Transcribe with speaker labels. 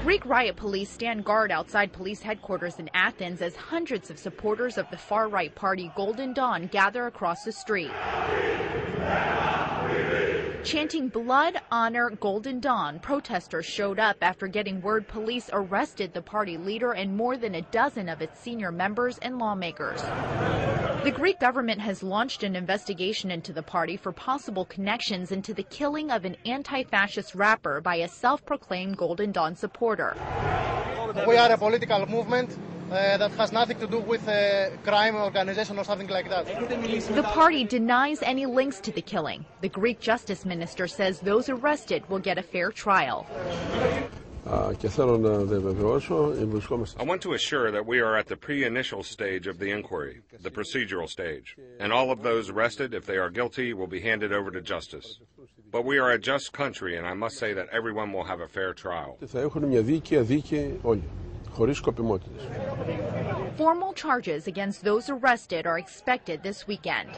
Speaker 1: Greek riot police stand guard outside police headquarters in Athens as hundreds of supporters of the far-right party Golden Dawn gather across the street. Chanting "Blood, Honor, Golden Dawn," protesters showed up after getting word police arrested the party leader and more than a dozen of its senior members and lawmakers. The Greek government has launched an investigation into the party for possible connections into the killing of an anti-fascist rapper by a self-proclaimed Golden Dawn supporter.
Speaker 2: We are a political movement that has nothing to do with a crime organization or something like that.
Speaker 1: The party denies any links to the killing. The Greek justice minister says those arrested will get a fair trial.
Speaker 3: I want to assure that we are at the pre-initial stage of the inquiry, the procedural stage, and all of those arrested, if they are guilty, will be handed over to justice. But we are a just country, and I must say that everyone will have a fair trial.
Speaker 1: Formal charges against those arrested are expected this weekend.